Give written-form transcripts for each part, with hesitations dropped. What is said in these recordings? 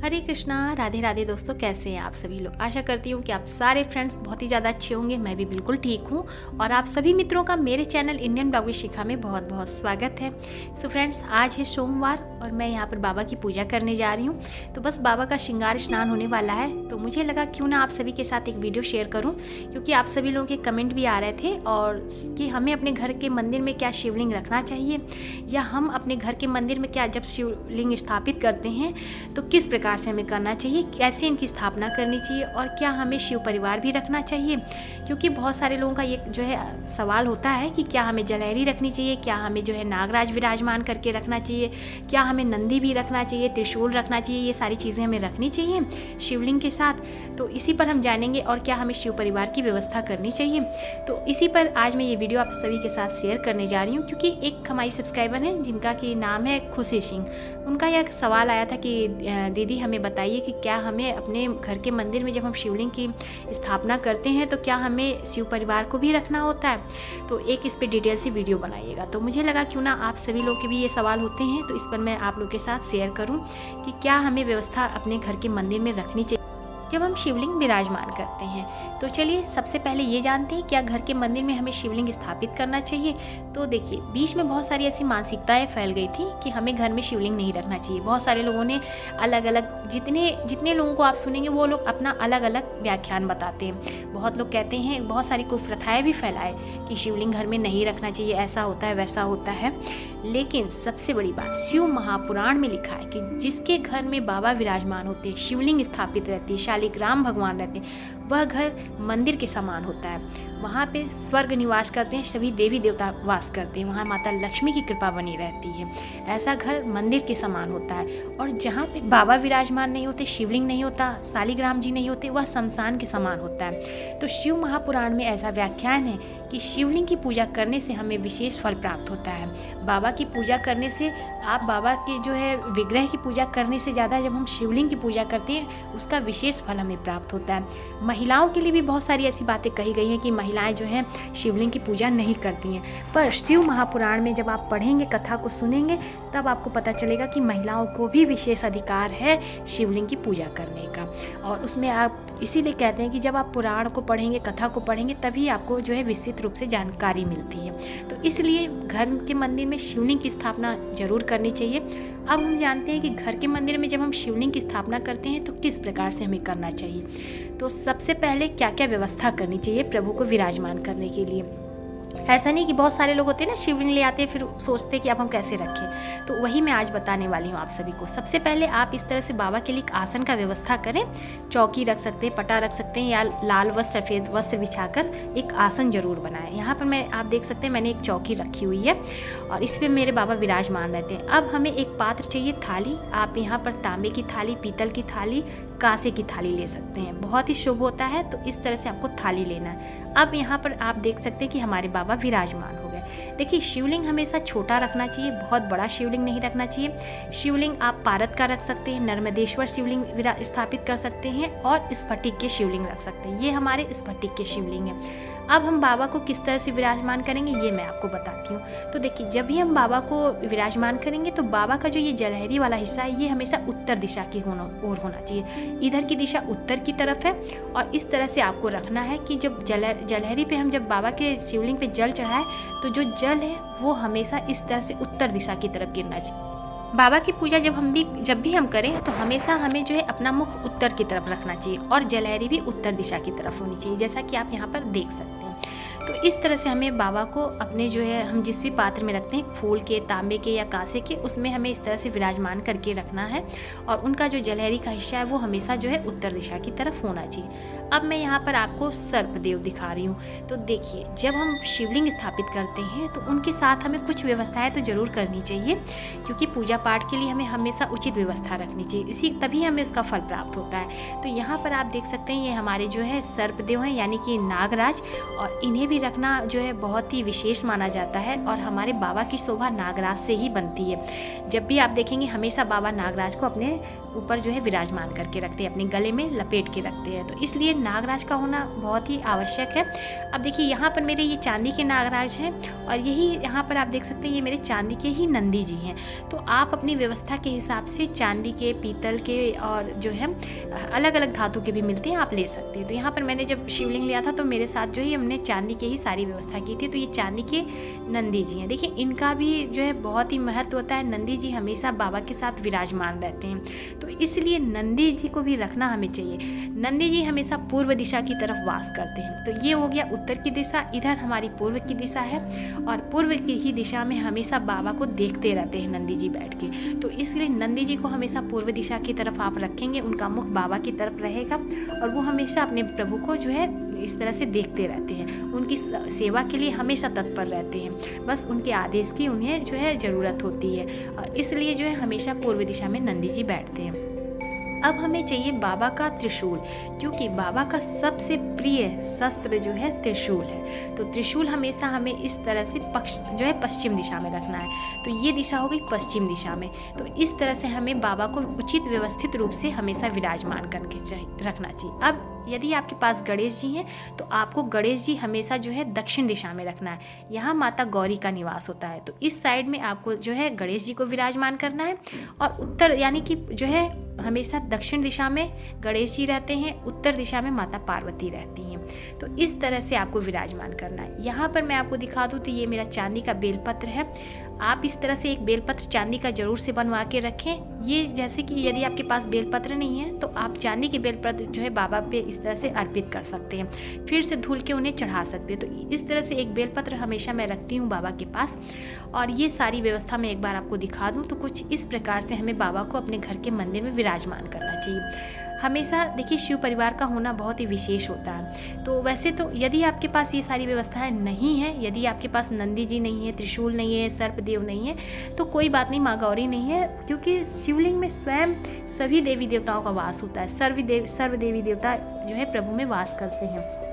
हरे कृष्णा, राधे राधे दोस्तों। कैसे हैं आप सभी लोग। आशा करती हूँ कि आप सारे फ्रेंड्स बहुत ही ज़्यादा अच्छे होंगे। मैं भी बिल्कुल ठीक हूँ और आप सभी मित्रों का मेरे चैनल इंडियन ब्लॉग विद शिखा में बहुत बहुत स्वागत है। सो फ्रेंड्स, आज है सोमवार और मैं यहाँ पर बाबा की पूजा करने जा रही हूँ। तो बस बाबा का श्रृंगार स्नान होने वाला है, तो मुझे लगा क्यों ना आप सभी के साथ एक वीडियो शेयर करूँ, क्योंकि आप सभी लोगों के कमेंट भी आ रहे थे और कि हमें अपने घर के मंदिर में क्या शिवलिंग रखना चाहिए, या हम अपने घर के मंदिर में क्या जब शिवलिंग स्थापित करते हैं तो किस प्रकार से हमें करना चाहिए, कैसे इनकी स्थापना करनी चाहिए और क्या हमें शिव परिवार भी रखना चाहिए। क्योंकि बहुत सारे लोगों का ये जो है सवाल होता है कि क्या हमें जलहरी रखनी चाहिए, क्या हमें जो है नागराज विराजमान करके रखना चाहिए, क्या हमें नंदी भी रखना चाहिए, त्रिशूल रखना चाहिए, ये सारी चीज़ें हमें रखनी चाहिए शिवलिंग के साथ। तो इसी पर हम जानेंगे और क्या हमें शिव परिवार की व्यवस्था करनी चाहिए। तो इसी पर आज मैं ये वीडियो आप सभी के साथ शेयर करने जा रही हूँ, क्योंकि एक हमारी सब्सक्राइबर है जिनका कि नाम है खुशी सिंह। उनका यह सवाल आया था कि दीदी हमें बताइए कि क्या हमें अपने घर के मंदिर में जब हम शिवलिंग की स्थापना करते हैं तो क्या हमें शिव परिवार को भी रखना होता है। तो एक इस पर डिटेल से वीडियो बनाइएगा। तो मुझे लगा क्यों ना आप सभी लोग के भी ये सवाल होते हैं, तो इस पर मैं आप लोग के साथ शेयर करूं कि क्या हमें व्यवस्था अपने घर के मंदिर में रखनी चाहिए जब हम शिवलिंग विराजमान करते हैं। तो चलिए सबसे पहले ये जानते हैं क्या घर के मंदिर में हमें शिवलिंग स्थापित करना चाहिए। तो देखिए, बीच में बहुत सारी ऐसी मानसिकताएं फैल गई थी कि हमें घर में शिवलिंग नहीं रखना चाहिए। बहुत सारे लोगों ने अलग अलग, जितने लोगों को आप सुनेंगे वो लोग अपना अलग अलग व्याख्यान बताते हैं। बहुत लोग कहते हैं, बहुत सारी कुप्रथाएं भी फैलाए कि शिवलिंग घर में नहीं रखना चाहिए, ऐसा होता है वैसा होता है। लेकिन सबसे बड़ी बात, शिव महापुराण में लिखा है कि जिसके घर में बाबा विराजमान होते हैं, शिवलिंग स्थापित रहती है, शालिग्राम भगवान रहते हैं, वह घर मंदिर के समान होता है। वहाँ पे स्वर्ग निवास करते हैं, सभी देवी देवता वास करते हैं, वहाँ माता लक्ष्मी की कृपा बनी रहती है। ऐसा घर मंदिर के समान होता है। और जहाँ पे बाबा विराजमान नहीं होते, शिवलिंग नहीं होता, शालिग्राम जी नहीं होते, वह शमशान के समान होता है। तो शिव महापुराण में ऐसा व्याख्यान है कि शिवलिंग की पूजा करने से हमें विशेष फल प्राप्त होता है। बाबा की पूजा करने से, आप बाबा के जो है विग्रह की पूजा करने से ज़्यादा जब हम शिवलिंग की पूजा करते हैं उसका विशेष फल हमें प्राप्त होता है। महिलाओं के लिए भी बहुत सारी ऐसी बातें कही गई हैं कि महिलाएं जो हैं शिवलिंग की पूजा नहीं करती हैं, पर शिव महापुराण में जब आप पढ़ेंगे, कथा को सुनेंगे, तब आपको पता चलेगा कि महिलाओं को भी विशेष अधिकार है शिवलिंग की पूजा करने का। और उसमें आप इसीलिए कहते हैं कि जब आप पुराण को पढ़ेंगे, कथा को पढ़ेंगे, तभी आपको जो है विस्तृत रूप से जानकारी मिलती है। तो इसलिए घर के मंदिर में शिवलिंग की स्थापना जरूर करनी चाहिए। अब हम जानते हैं कि घर के मंदिर में जब हम शिवलिंग की स्थापना करते हैं तो किस प्रकार से हमें करना चाहिए। तो सबसे पहले क्या क्या व्यवस्था करनी चाहिए प्रभु को विराजमान करने के लिए। ऐसा नहीं कि बहुत सारे लोग होते हैं ना, शिवलिंग ले आते हैं फिर सोचते हैं कि अब हम कैसे रखें। तो वही मैं आज बताने वाली हूँ आप सभी को। सबसे पहले आप इस तरह से बाबा के लिए एक आसन का व्यवस्था करें। चौकी रख सकते हैं, पटा रख सकते हैं, या लाल वस्त्र सफ़ेद वस्त्र बिछाकर एक आसन जरूर बनाएं। यहाँ पर आप देख सकते हैं मैंने एक चौकी रखी हुई है और इस पर मेरे बाबा विराजमान रहते हैं। अब हमें एक पात्र चाहिए, थाली। आप यहाँ पर तांबे की थाली, पीतल की थाली, कांसे की थाली ले सकते हैं, बहुत ही शुभ होता है। तो इस तरह से आपको थाली लेना है। अब यहाँ पर आप देख सकते हैं कि हमारे बाबा विराजमान हो गए। देखिए, शिवलिंग हमेशा छोटा रखना चाहिए, बहुत बड़ा शिवलिंग नहीं रखना चाहिए। शिवलिंग आप पारद का रख सकते हैं, नर्मदेश्वर शिवलिंग स्थापित कर सकते हैं और स्फटिक के शिवलिंग रख सकते हैं। ये हमारे स्फटिक के शिवलिंग हैं। अब हम बाबा को किस तरह से विराजमान करेंगे ये मैं आपको बताती हूँ। तो देखिए, जब भी हम बाबा को विराजमान करेंगे तो बाबा का जो ये जलहरी वाला हिस्सा है ये हमेशा उत्तर दिशा की ओर होना चाहिए। इधर की दिशा उत्तर की तरफ है और इस तरह से आपको रखना है कि जब जलहरी पे हम जब बाबा के शिवलिंग पे जल चढ़ाए तो जो जल है वो हमेशा इस तरह से उत्तर दिशा की तरफ गिरना चाहिए। बाबा की पूजा जब भी हम करें तो हमेशा हमें जो है अपना मुख उत्तर की तरफ रखना चाहिए और जलहरी भी उत्तर दिशा की तरफ होनी चाहिए, जैसा कि आप यहाँ पर देख सकते हैं। तो इस तरह से हमें बाबा को अपने जो है हम जिस भी पात्र में रखते हैं, फूल के, तांबे के या कांसे के, उसमें हमें इस तरह से विराजमान करके रखना है और उनका जो जलहरी का हिस्सा है वो हमेशा जो है उत्तर दिशा की तरफ होना चाहिए। अब मैं यहाँ पर आपको सर्पदेव दिखा रही हूँ। तो देखिए, जब हम शिवलिंग स्थापित करते हैं तो उनके साथ हमें कुछ व्यवस्थाएं तो जरूर करनी चाहिए, क्योंकि पूजा पाठ के लिए हमें हमेशा उचित व्यवस्था रखनी चाहिए, तभी हमें उसका फल प्राप्त होता है। तो यहाँ पर आप देख सकते हैं ये हमारे जो है सर्पदेव हैं, यानी कि नागराज, और इन्हें भी रखना जो है बहुत ही विशेष माना जाता है। और हमारे बाबा की शोभा नागराज से ही बनती है। जब भी आप देखेंगे हमेशा बाबा नागराज को अपने ऊपर जो है विराजमान करके रखते हैं, अपने गले में लपेट के रखते हैं। तो इसलिए नागराज का होना बहुत ही आवश्यक है। अब देखिए यहाँ पर मेरे ये चांदी के नागराज हैं और यही यहाँ पर आप देख सकते हैं ये मेरे चांदी के ही नंदी जी हैं। तो आप अपनी व्यवस्था के हिसाब से चांदी के, पीतल के और जो है अलग अलग धातु के भी मिलते हैं, आप ले सकते हैं। तो यहाँ पर मैंने जब शिवलिंग लिया था तो मेरे साथ जो है हमने चांदी के ही सारी व्यवस्था की थी। तो ये चांदी के नंदी जी हैं। देखिए इनका भी जो है बहुत ही महत्व होता है। नंदी जी हमेशा बाबा के साथ विराजमान रहते हैं, तो इसलिए नंदी जी को भी रखना हमें चाहिए। नंदी जी हमेशा पूर्व दिशा की तरफ वास करते हैं। तो ये हो गया उत्तर की दिशा, इधर हमारी पूर्व की दिशा है और पूर्व की ही दिशा में हमेशा बाबा को देखते रहते हैं नंदी जी बैठ के। तो इसलिए नंदी जी को हमेशा पूर्व दिशा की तरफ आप रखेंगे, उनका मुख बाबा की तरफ रहेगा और वो हमेशा अपने प्रभु को जो है इस तरह से देखते रहते हैं, उनकी सेवा के लिए हमेशा तत्पर रहते हैं। बस उनके आदेश की उन्हें जो है ज़रूरत होती है और इसलिए जो है हमेशा पूर्व दिशा में नंदी जी बैठते हैं। अब हमें चाहिए बाबा का त्रिशूल, क्योंकि बाबा का सबसे प्रिय शस्त्र जो है त्रिशूल है। तो त्रिशूल हमेशा हमें इस तरह से जो है पश्चिम दिशा में रखना है। तो ये दिशा हो गई पश्चिम दिशा में। तो इस तरह से हमें बाबा को उचित व्यवस्थित रूप से हमेशा विराजमान करके रखना चाहिए। अब यदि आपके पास गणेश जी हैं तो आपको गणेश जी हमेशा जो है दक्षिण दिशा में रखना है। यहाँ माता गौरी का निवास होता है, तो इस साइड में आपको जो है गणेश जी को विराजमान करना है और उत्तर यानी कि जो है हमेशा दक्षिण दिशा में गणेश जी रहते हैं, उत्तर दिशा में माता पार्वती रहती हैं। तो इस तरह से आपको विराजमान करना है। यहाँ पर मैं आपको दिखा दूँ तो ये मेरा चांदी का बेलपत्र है। आप इस तरह से एक बेलपत्र चांदी का जरूर से बनवा के रखें। ये जैसे कि यदि आपके पास बेलपत्र नहीं है तो आप चांदी के बेलपत्र जो है बाबा पे इस तरह से अर्पित कर सकते हैं, फिर से धुल के उन्हें चढ़ा सकते हैं। तो इस तरह से एक बेलपत्र हमेशा मैं रखती हूँ बाबा के पास। और ये सारी व्यवस्था मैं एक बार आपको दिखा दूँ तो कुछ इस प्रकार से हमें बाबा को अपने घर के मंदिर में विराजमान करना चाहिए। हमेशा देखिए शिव परिवार का होना बहुत ही विशेष होता है। तो वैसे तो यदि आपके पास ये सारी व्यवस्थाएं नहीं है, यदि आपके पास नंदी जी नहीं है, त्रिशूल नहीं है, सर्पदेव नहीं है, तो कोई बात नहीं, माँ गौरी नहीं है, क्योंकि शिवलिंग में स्वयं सभी देवी देवताओं का वास होता है। सर्व देवी देवता जो है प्रभु में वास करते हैं।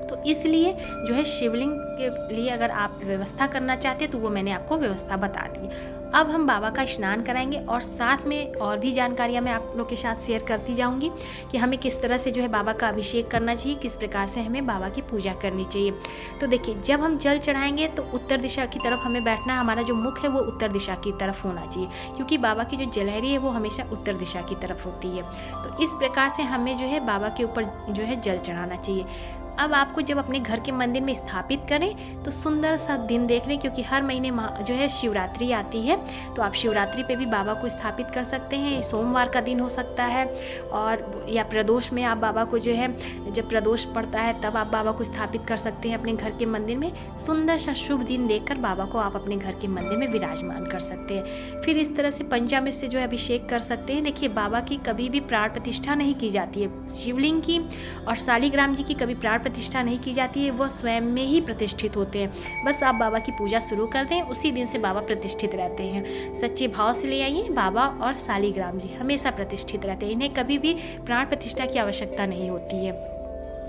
तो इसलिए जो है शिवलिंग के लिए अगर आप व्यवस्था करना चाहते हैं तो वो मैंने आपको व्यवस्था बता दी। अब हम बाबा का स्नान कराएंगे और साथ में और भी जानकारियाँ मैं आप लोग के साथ शेयर करती जाऊंगी कि हमें किस तरह से जो है बाबा का अभिषेक करना चाहिए, किस प्रकार से हमें बाबा की पूजा करनी चाहिए। तो देखिए जब हम जल चढ़ाएंगे तो उत्तर दिशा की तरफ हमें बैठना है। हमारा जो मुख है वो उत्तर दिशा की तरफ होना चाहिए, क्योंकि बाबा की जो जलहरी है वो हमेशा उत्तर दिशा की तरफ होती है। तो इस प्रकार से हमें जो है बाबा के ऊपर जो है जल चढ़ाना चाहिए। अब आपको जब अपने घर के मंदिर में स्थापित करें तो सुंदर सा दिन देख लें, क्योंकि हर महीने जो है शिवरात्रि आती है। तो आप शिवरात्रि पे भी बाबा को स्थापित कर सकते हैं। सोमवार का दिन हो सकता है और या प्रदोष में आप बाबा को जो है जब प्रदोष पड़ता है तब आप बाबा को स्थापित कर सकते हैं अपने घर के मंदिर में। सुंदर सा शुभ दिन देखकर बाबा को आप अपने घर के मंदिर में विराजमान कर सकते हैं। फिर इस तरह से पंचामृत से जो है अभिषेक कर सकते हैं। देखिए बाबा की कभी भी प्राण प्रतिष्ठा नहीं की जाती है। शिवलिंग की और शालिग्राम जी की कभी प्राण प्रतिष्ठा नहीं की जाती है, वो स्वयं में ही प्रतिष्ठित होते हैं। बस आप बाबा की पूजा शुरू कर दें, उसी दिन से बाबा प्रतिष्ठित रहते हैं। सच्चे भाव से ले आइए, बाबा और शालिग्राम जी हमेशा प्रतिष्ठित रहते हैं। इन्हें कभी भी प्राण प्रतिष्ठा की आवश्यकता नहीं होती है।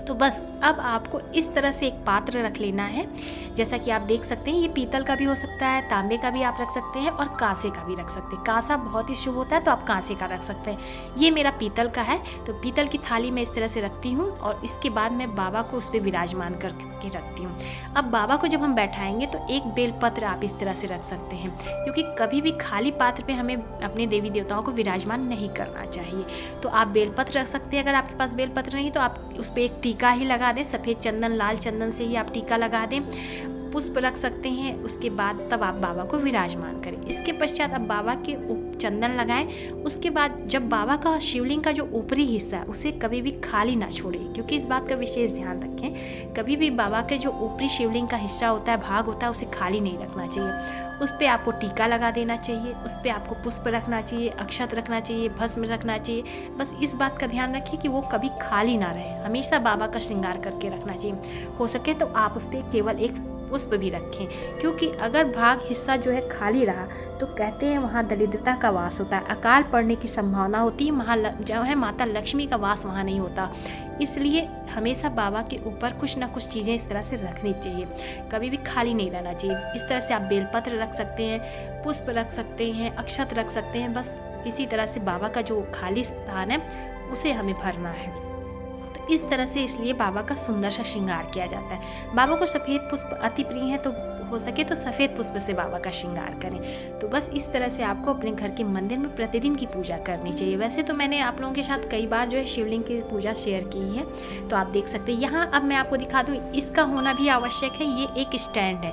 तो बस अब आपको इस तरह से एक पात्र रख लेना है। जैसा कि आप देख सकते हैं ये पीतल का भी हो सकता है, तांबे का भी आप रख सकते हैं और कांसे का भी रख सकते हैं। कांसा बहुत ही शुभ होता है तो आप कांसे का रख सकते हैं। ये मेरा पीतल का है, तो पीतल की थाली मैं इस तरह से रखती हूँ और इसके बाद मैं बाबा को उस पर विराजमान करके रखती हूँ। अब बाबा को जब हम बैठाएंगे तो एक बेलपत्र आप इस तरह से रख सकते हैं, क्योंकि कभी भी खाली पात्र पे हमें अपने देवी देवताओं को विराजमान नहीं करना चाहिए। तो आप बेलपत्र रख सकते हैं। अगर आपके पास बेलपत्र नहीं तो आप उस पर एक टीका ही लगा दें, सफ़ेद चंदन, लाल चंदन से ही आप टीका लगा दें। पुष्प रख सकते हैं। उसके बाद तब आप बाबा को विराजमान करें। इसके पश्चात आप बाबा के चंदन लगाएं। उसके बाद जब बाबा का शिवलिंग का जो ऊपरी हिस्सा है उसे कभी भी खाली ना छोड़ें, क्योंकि इस बात का विशेष ध्यान रखें। कभी भी बाबा के जो ऊपरी शिवलिंग का हिस्सा होता है, भाग होता है, उसे खाली नहीं रखना चाहिए। उस पर आपको टीका लगा देना चाहिए, उस पर आपको पुष्प रखना चाहिए, अक्षत रखना चाहिए, भस्म रखना चाहिए। बस इस बात का ध्यान रखें कि वो कभी खाली ना रहे। हमेशा बाबा का श्रृंगार करके रखना चाहिए। हो सके तो आप उस पर केवल एक पुष्प भी रखें, क्योंकि अगर भाग हिस्सा जो है खाली रहा तो कहते हैं वहाँ दरिद्रता का वास होता है, अकाल पड़ने की संभावना होती है। वहाँ जो है माता लक्ष्मी का वास वहाँ नहीं होता। इसलिए हमेशा बाबा के ऊपर कुछ ना कुछ चीज़ें इस तरह से रखनी चाहिए, कभी भी खाली नहीं रहना चाहिए। इस तरह से आप बेलपत्र रख सकते हैं, पुष्प रख सकते हैं, अक्षत रख सकते हैं। बस किसी तरह से बाबा का जो खाली स्थान है उसे हमें भरना है। तो इस तरह से इसलिए बाबा का सुंदर सा श्रृंगार किया जाता है। बाबा को सफ़ेद पुष्प अति प्रिय हैं, तो हो सके तो सफ़ेद पुष्प से बाबा का श्रृंगार करें। तो बस इस तरह से आपको अपने घर के मंदिर में प्रतिदिन की पूजा करनी चाहिए। वैसे तो मैंने आप लोगों के साथ कई बार जो है शिवलिंग की पूजा शेयर की है, तो आप देख सकते हैं। यहाँ अब मैं आपको दिखा दूँ, इसका होना भी आवश्यक है। ये एक स्टैंड है,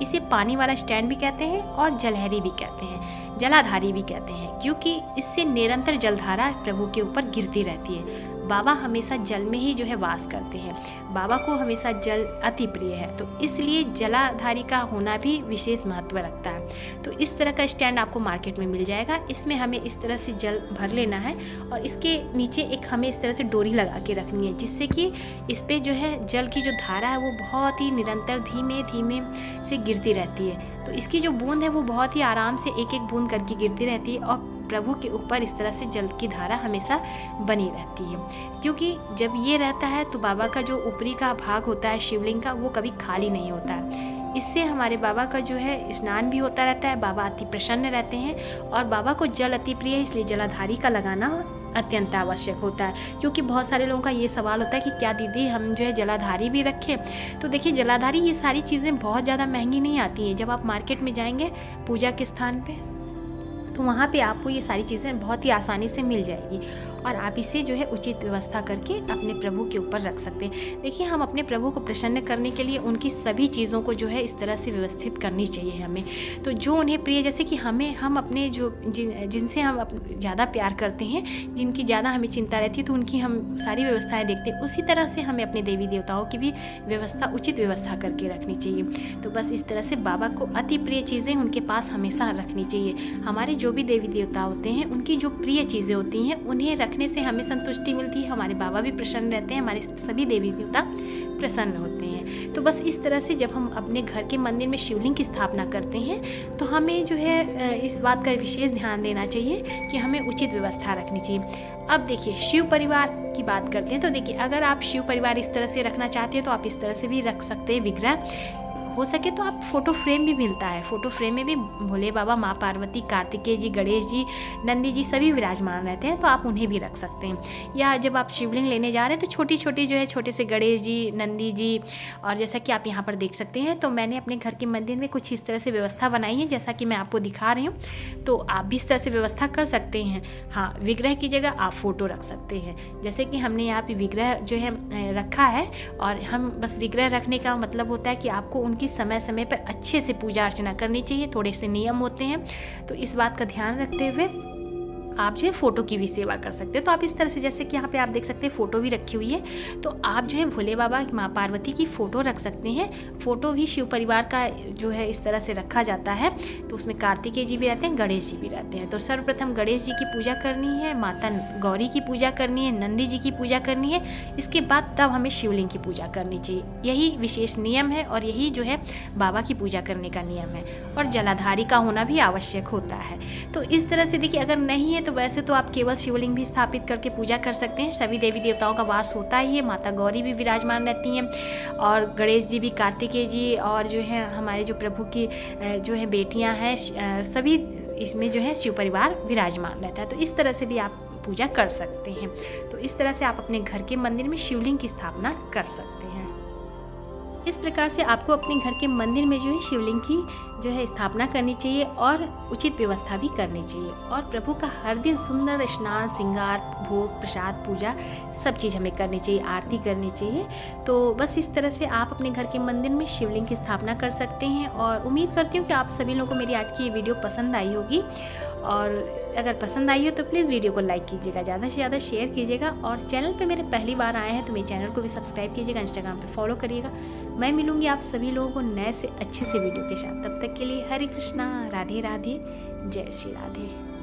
इसे पानी वाला स्टैंड भी कहते हैं और जलहरी भी कहते हैं, जलाधारी भी कहते हैं, क्योंकि इससे निरंतर जलधारा प्रभु के ऊपर गिरती रहती है। बाबा हमेशा जल में ही जो है वास करते हैं, बाबा को हमेशा जल अति प्रिय है, तो इसलिए जलाधारी का होना भी विशेष महत्व रखता है। तो इस तरह का स्टैंड आपको मार्केट में मिल जाएगा। इसमें हमें इस तरह से जल भर लेना है और इसके नीचे एक हमें इस तरह से डोरी लगा के रखनी है, जिससे कि इस पर जो है जल की जो धारा है वो बहुत ही निरंतर धीमे धीमे से गिरती रहती है। तो इसकी जो बूंद है वो बहुत ही आराम से एक एक बूंद करके गिरती रहती है और प्रभु के ऊपर इस तरह से जल की धारा हमेशा बनी रहती है। क्योंकि जब ये रहता है तो बाबा का जो ऊपरी का भाग होता है शिवलिंग का, वो कभी खाली नहीं होता है। इससे हमारे बाबा का जो है स्नान भी होता रहता है, बाबा अति प्रसन्न रहते हैं और बाबा को जल अति प्रिय है, इसलिए जलाधारी का लगाना अत्यंत आवश्यक होता है। क्योंकि बहुत सारे लोगों का ये सवाल होता है कि क्या दीदी हम जो है जलाधारी भी रखें। तो देखिए, जलाधारी ये सारी चीज़ें बहुत ज़्यादा महंगी नहीं आती हैं। जब आप मार्केट में जाएंगे पूजा के स्थान पे, तो वहाँ पे आपको ये सारी चीज़ें बहुत ही आसानी से मिल जाएगी और आप इसे जो है उचित व्यवस्था करके अपने प्रभु के ऊपर रख सकते हैं। देखिए, हम अपने प्रभु को प्रसन्न करने के लिए उनकी सभी चीज़ों को जो है इस तरह से व्यवस्थित करनी चाहिए हमें। तो जो उन्हें प्रिय, जैसे कि हम अपने जो जिनसे हम ज़्यादा प्यार करते हैं, जिनकी ज़्यादा हमें चिंता रहती है, तो उनकी हम सारी व्यवस्थाएँ देखते हैं। उसी तरह से हमें अपने देवी देवताओं की भी व्यवस्था उचित व्यवस्था करके रखनी चाहिए। तो बस इस तरह से बाबा को अति प्रिय चीज़ें उनके पास हमेशा रखनी चाहिए। हमारे जो भी देवी देवता होते हैं, उनकी जो प्रिय चीज़ें होती हैं उन्हें रखने से हमें संतुष्टि मिलती है। हमारे बाबा भी प्रसन्न रहते हैं, हमारे सभी देवी देवता प्रसन्न होते हैं। तो बस इस तरह से जब हम अपने घर के मंदिर में शिवलिंग की स्थापना करते हैं, तो हमें जो है इस बात का विशेष ध्यान देना चाहिए कि हमें उचित व्यवस्था रखनी चाहिए। अब देखिए, शिव परिवार की बात करते हैं। तो देखिए, अगर आप शिव परिवार इस तरह से रखना चाहते हैं तो आप इस तरह से भी रख सकते हैं विग्रह। हो सके तो आप फोटो फ्रेम भी मिलता है, फोटो फ्रेम में भी भोले बाबा, माँ पार्वती, कार्तिकेय जी, गणेश जी, नंदी जी सभी विराजमान रहते हैं, तो आप उन्हें भी रख सकते हैं। या जब आप शिवलिंग लेने जा रहे हैं तो छोटी छोटी जो है छोटे से गणेश जी, नंदी जी, और जैसा कि आप यहाँ पर देख सकते हैं, तो मैंने अपने घर के मंदिर में कुछ इस तरह से व्यवस्था बनाई है, जैसा कि मैं आपको दिखा रही हूँ। तो आप भी इस तरह से व्यवस्था कर सकते हैं। हाँ, विग्रह की जगह आप फोटो रख सकते हैं। जैसे कि हमने यहाँ पे विग्रह जो है रखा है, और हम बस विग्रह रखने का मतलब होता है कि आपको उनकी समय समय पर अच्छे से पूजा अर्चना करनी चाहिए। थोड़े से नियम होते हैं, तो इस बात का ध्यान रखते हुए आप जो है फ़ोटो की भी सेवा कर सकते हो। तो आप इस तरह से, जैसे कि यहाँ पे आप देख सकते हैं फ़ोटो भी रखी हुई है, तो आप जो है भोले बाबा, माँ पार्वती की फ़ोटो रख सकते हैं। फ़ोटो भी शिव परिवार का जो है इस तरह से रखा जाता है। तो उसमें कार्तिकेय जी भी रहते हैं, गणेश जी भी रहते हैं। तो सर्वप्रथम गणेश जी की पूजा करनी है, माता गौरी की पूजा करनी है, नंदी जी की पूजा करनी है। इसके बाद तब हमें शिवलिंग की पूजा करनी चाहिए। यही विशेष नियम है और यही जो है बाबा की पूजा करने का नियम है। और जलाधारी का होना भी आवश्यक होता है। तो इस तरह से देखिए, अगर नहीं है तो वैसे तो आप केवल शिवलिंग भी स्थापित करके पूजा कर सकते हैं। सभी देवी देवताओं का वास होता ही है, माता गौरी भी विराजमान रहती हैं, और गणेश जी भी, कार्तिकेय जी, और जो है हमारे जो प्रभु की जो है बेटियां हैं, सभी इसमें जो है शिव परिवार विराजमान रहता है। तो इस तरह से भी आप पूजा कर सकते हैं। तो इस तरह से आप अपने घर के मंदिर में शिवलिंग की स्थापना कर सकते हैं। इस प्रकार से आपको अपने घर के मंदिर में जो है शिवलिंग की जो है स्थापना करनी चाहिए और उचित व्यवस्था भी करनी चाहिए। और प्रभु का हर दिन सुंदर स्नान, श्रृंगार, भोग, प्रसाद, पूजा सब चीज़ हमें करनी चाहिए, आरती करनी चाहिए। तो बस इस तरह से आप अपने घर के मंदिर में शिवलिंग की स्थापना कर सकते हैं। और उम्मीद करती हूँ कि आप सभी लोगों को मेरी आज की ये वीडियो पसंद आई होगी। और अगर पसंद आई हो तो प्लीज़ वीडियो को लाइक कीजिएगा, ज़्यादा से ज़्यादा शेयर कीजिएगा। और चैनल पे मेरे पहली बार आए हैं तो मेरे चैनल को भी सब्सक्राइब कीजिएगा, इंस्टाग्राम पे फॉलो करिएगा। मैं मिलूँगी आप सभी लोगों को नए से अच्छे से वीडियो के साथ। तब तक के लिए हरे कृष्णा, राधे राधे, जय श्री राधे।